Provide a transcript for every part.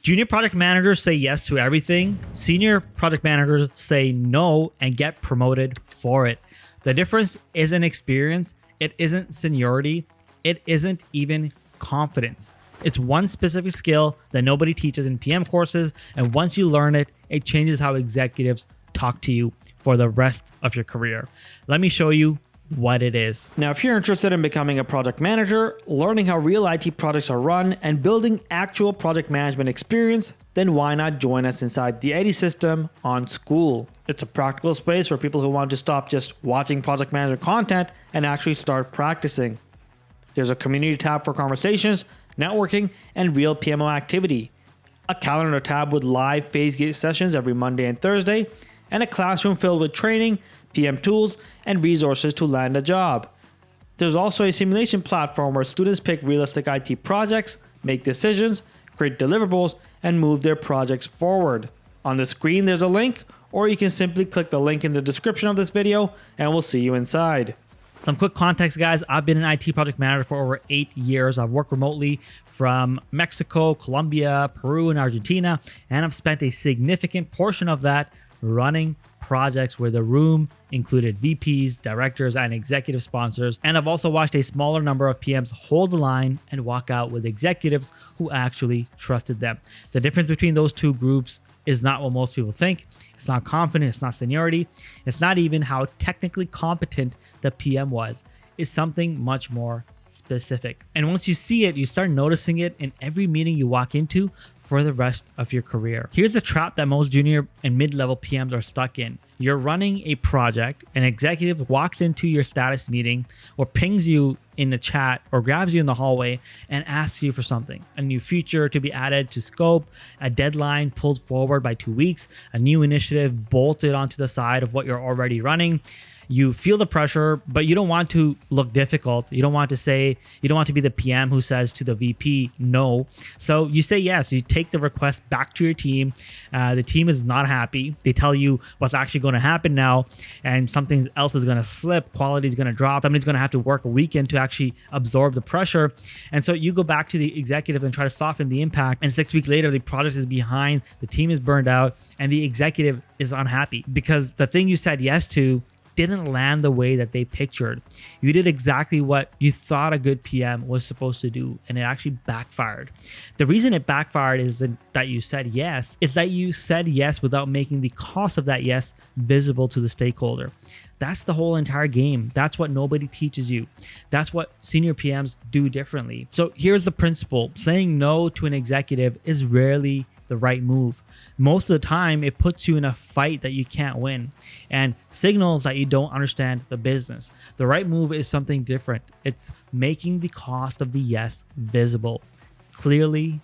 Junior project managers say yes to everything. Senior project managers say no and get promoted for it. The difference isn't experience. It isn't seniority. It isn't even confidence. It's one specific skill that nobody teaches in PM courses. And once you learn it, it changes how executives talk to you for the rest of your career. Let me show you what it is. Now, if you're interested in becoming a project manager, learning how real IT projects are run, and building actual project management experience, then why not join us inside the Eddy system on School? It's a practical space for people who want to stop just watching project manager content and actually start practicing. There's a community tab for conversations, networking, and real PMO activity, a calendar tab with live phase gate sessions every Monday and Thursday, and a classroom filled with training, PM tools, and resources to land a job. There's also a simulation platform where students pick realistic IT projects, make decisions, create deliverables, and move their projects forward. On the screen, there's a link, or you can simply click the link in the description of this video, and we'll see you inside. Some quick context, guys. I've been an IT project manager for over 8 years. I've worked remotely from Mexico, Colombia, Peru, and Argentina, and I've spent a significant portion of that running projects where the room included VPs, directors, and executive sponsors. And I've also watched a smaller number of PMs hold the line and walk out with executives who actually trusted them. The difference between those two groups is not what most people think. It's not confidence, it's not seniority, it's not even how technically competent the PM was. It's something much more specific. And once you see it, you start noticing it in every meeting you walk into for the rest of your career. Here's the trap that most junior and mid-level PMs are stuck in. You're running a project, an executive walks into your status meeting or pings you in the chat or grabs you in the hallway and asks you for something. A new feature to be added to scope, a deadline pulled forward by 2 weeks, a new initiative bolted onto the side of what you're already running. You feel the pressure, but you don't want to look difficult. You don't want to be the PM who says to the VP, no. So you say yes. You take the request back to your team. The team is not happy. They tell you what's actually going to happen now, and something else is going to slip. Quality is going to drop. Somebody's going to have to work a weekend to actually absorb the pressure. And so you go back to the executive and try to soften the impact. And 6 weeks later, the project is behind, the team is burned out, and the executive is unhappy because the thing you said yes to didn't land the way that they pictured. You did exactly what you thought a good PM was supposed to do, and it actually backfired. The reason it backfired is that you said yes, is that you said yes without making the cost of that yes visible to the stakeholder. That's the whole entire game. That's what nobody teaches you. That's what senior PMs do differently. So here's the principle. Saying no to an executive is rarely the right move. Most of the time, it puts you in a fight that you can't win and signals that you don't understand the business. The right move is something different. It's making the cost of the yes visible, clearly,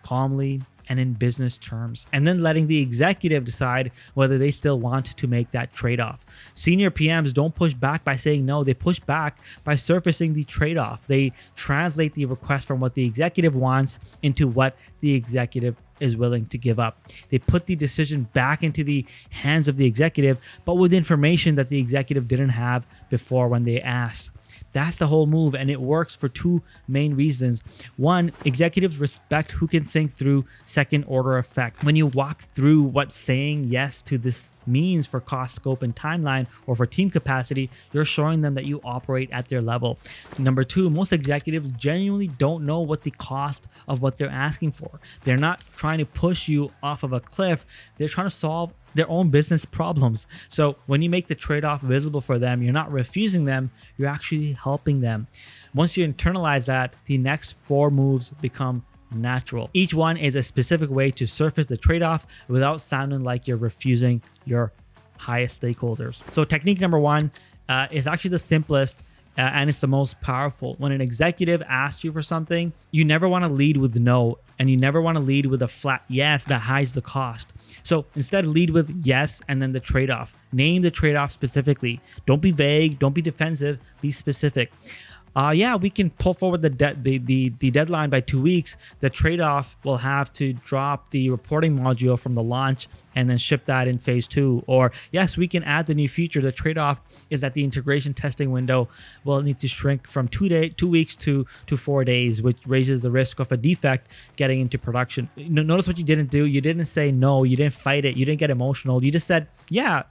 calmly, and in business terms, and then letting the executive decide whether they still want to make that trade-off. Senior PMs don't push back by saying no, they push back by surfacing the trade-off. They translate the request from what the executive wants into what the executive is willing to give up. They put the decision back into the hands of the executive, but with information that the executive didn't have before when they asked. That's the whole move, and it works for two main reasons. One, executives respect who can think through second order effect. When you walk through what saying yes to this means for cost, scope, and timeline, or for team capacity, you're showing them that you operate at their level. Number two, most executives genuinely don't know what the cost of what they're asking for. They're not trying to push you off of a cliff. They're trying to solve their own business problems. So when you make the trade-off visible for them, you're not refusing them, you're actually helping them. Once you internalize that, the next 4 moves become natural. Each one is a specific way to surface the trade-off without sounding like you're refusing your highest stakeholders. So technique number 1 is actually the simplest and it's the most powerful. When an executive asks you for something, you never want to lead with no, and you never want to lead with a flat yes that hides the cost. So instead, lead with yes and then the trade-off. Name the trade-off specifically. Don't be vague, don't be defensive, be specific. yeah, we can pull forward the deadline by 2 weeks. The trade-off will have to drop the reporting module from the launch and then ship that in phase 2. Or yes, we can add the new feature. The trade-off is that the integration testing window will need to shrink from 2 weeks to 4 days, which raises the risk of a defect getting into production. Notice what you didn't do. You didn't say no. You didn't fight it. You didn't get emotional. You just said, yeah,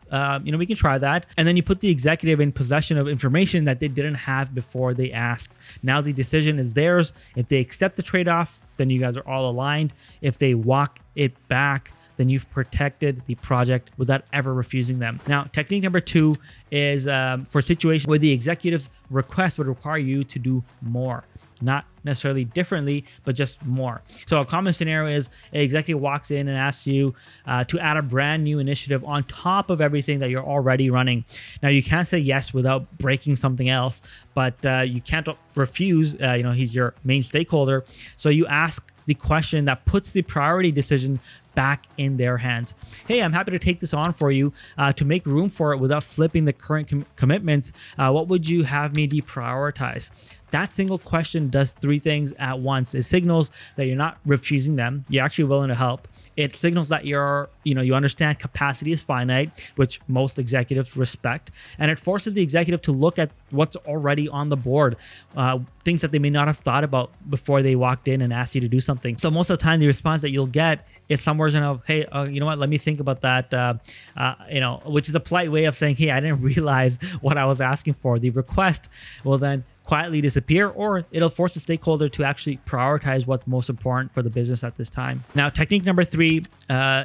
we can try that. And then you put the executive in possession of information that they didn't have before they asked. Now the decision is theirs. If they accept the trade-off, then you guys are all aligned. If they walk it back, then you've protected the project without ever refusing them. Now, technique number 2 is for situations where the executive's request would require you to do more. Not necessarily differently, but just more. So a common scenario is an executive walks in and asks you to add a brand new initiative on top of everything that you're already running. Now, you can't say yes without breaking something else, but you can't refuse. He's your main stakeholder. So you ask the question that puts the priority decision back in their hands. Hey, I'm happy to take this on for you to make room for it without slipping the current commitments. What would you have me deprioritize? That single question does 3 things at once. It signals that you're not refusing them. You're actually willing to help. It signals that you understand capacity is finite, which most executives respect. And it forces the executive to look at what's already on the board, things that they may not have thought about before they walked in and asked you to do something. So most of the time, the response that you'll get is some version of, hey, you know what, let me think about that, which is a polite way of saying, hey, I didn't realize what I was asking for. The request will then quietly disappear, or it'll force the stakeholder to actually prioritize what's most important for the business at this time. Now, technique number 3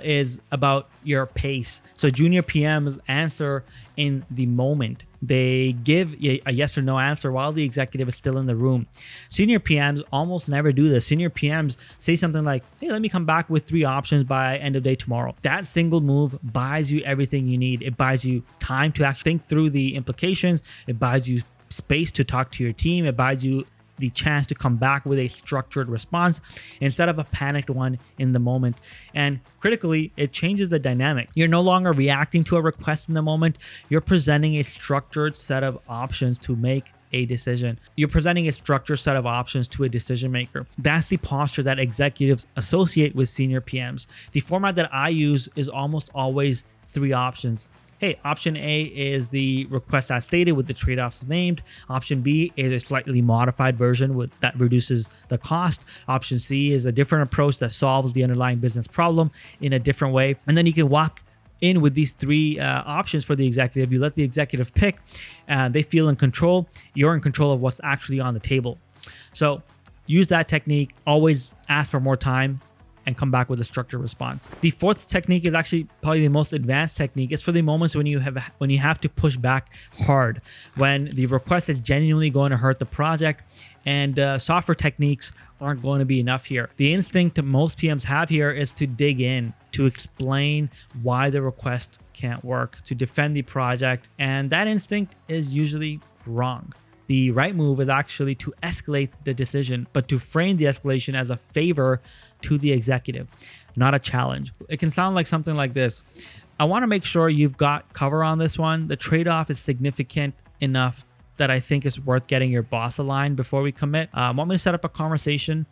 is about your pace. So junior PMs answer in the moment. They give a yes or no answer while the executive is still in the room. Senior PMs almost never do this. Senior PMs say something like, hey, let me come back with 3 options by end of day tomorrow. That single move buys you everything you need. It buys you time to actually think through the implications. It buys you space to talk to your team. It buys you the chance to come back with a structured response instead of a panicked one in the moment. And critically, it changes the dynamic. You're no longer reacting to a request in the moment. You're presenting a structured set of options to make a decision. You're presenting a structured set of options to a decision maker. That's the posture that executives associate with senior PMs. The format that I use is almost always 3 options. Hey, option A is the request as stated with the trade-offs named. Option B is a slightly modified version that reduces the cost. Option C is a different approach that solves the underlying business problem in a different way. And then you can walk in with these 3 options for the executive. You let the executive pick. They feel in control. You're in control of what's actually on the table. So use that technique. Always ask for more time and come back with a structured response. The 4th technique is actually probably the most advanced technique. It's for the moments when you have to push back hard, when the request is genuinely going to hurt the project, and software techniques aren't going to be enough here. The instinct most PMs have here is to dig in, to explain why the request can't work, to defend the project, and that instinct is usually wrong. The right move is actually to escalate the decision, but to frame the escalation as a favor to the executive, not a challenge. It can sound like something like this. I want to make sure you've got cover on this one. The trade-off is significant enough that I think it's worth getting your boss aligned before we commit. Want me to set up a conversation?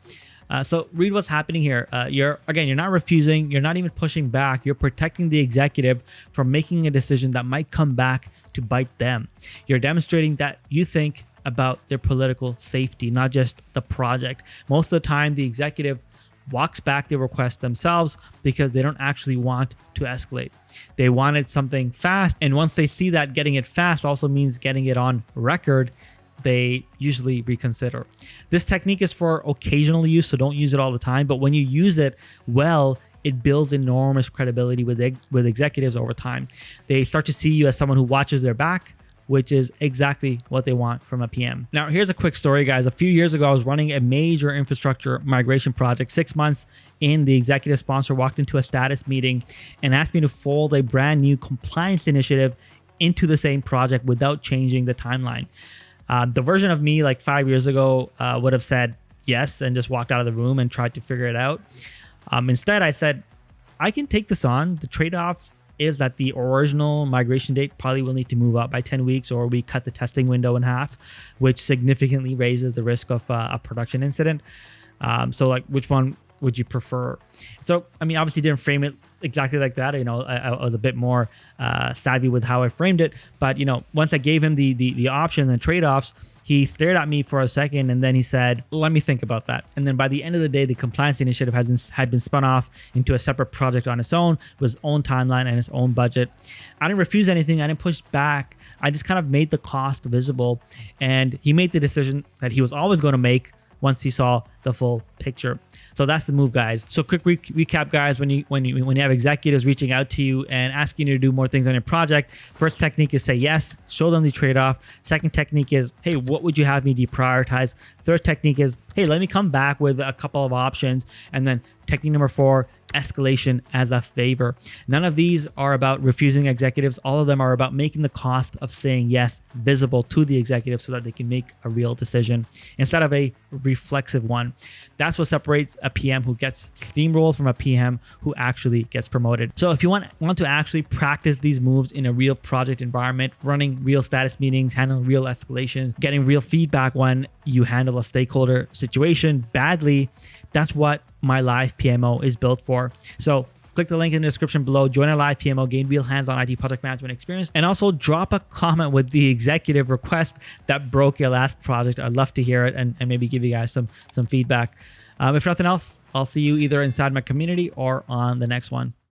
So read what's happening here. You're not refusing. You're not even pushing back. You're protecting the executive from making a decision that might come back to bite them. You're demonstrating that you think about their political safety, not just the project. Most of the time, the executive walks back the request themselves because they don't actually want to escalate. They wanted something fast, and once they see that getting it fast also means getting it on record, they usually reconsider. This technique is for occasional use, so don't use it all the time, but when you use it well, it builds enormous credibility with executives over time. They start to see you as someone who watches their back, which is exactly what they want from a PM. Now, here's a quick story, guys. A few years ago, I was running a major infrastructure migration project. 6 months in, the executive sponsor walked into a status meeting and asked me to fold a brand new compliance initiative into the same project without changing the timeline. The version of me like 5 years ago would have said yes and just walked out of the room and tried to figure it out. Instead, I said, I can take this on. The trade-off is that the original migration date probably will need to move up by 10 weeks, or we cut the testing window in half, which significantly raises the risk of a production incident. So like, which one would you prefer? So, I mean, obviously didn't frame it exactly like that. I was a bit more savvy with how I framed it. But, once I gave him the option and trade-offs, he stared at me for a second and then he said, let me think about that. And then by the end of the day, the compliance initiative had been spun off into a separate project on its own, with its own timeline and its own budget. I didn't refuse anything. I didn't push back. I just kind of made the cost visible. And he made the decision that he was always going to make once he saw the full picture. So that's the move, guys. So quick recap, guys. When you have executives reaching out to you and asking you to do more things on your project, first technique is say yes, show them the trade-off. Second technique is, hey, what would you have me deprioritize? Third technique is, hey, let me come back with a couple of options. And then technique number 4, escalation as a favor. None of these are about refusing executives. All of them are about making the cost of saying yes visible to the executive so that they can make a real decision instead of a reflexive one. That's what separates a PM who gets steamrolled from a PM who actually gets promoted. So if you want to actually practice these moves in a real project environment, running real status meetings, handling real escalations, getting real feedback when you handle a stakeholder situation badly, that's what my live PMO is built for. So click the link in the description below, join our live PMO, gain real hands-on IT project management experience, and also drop a comment with the executive request that broke your last project. I'd love to hear it and maybe give you guys some feedback. If nothing else, I'll see you either inside my community or on the next one.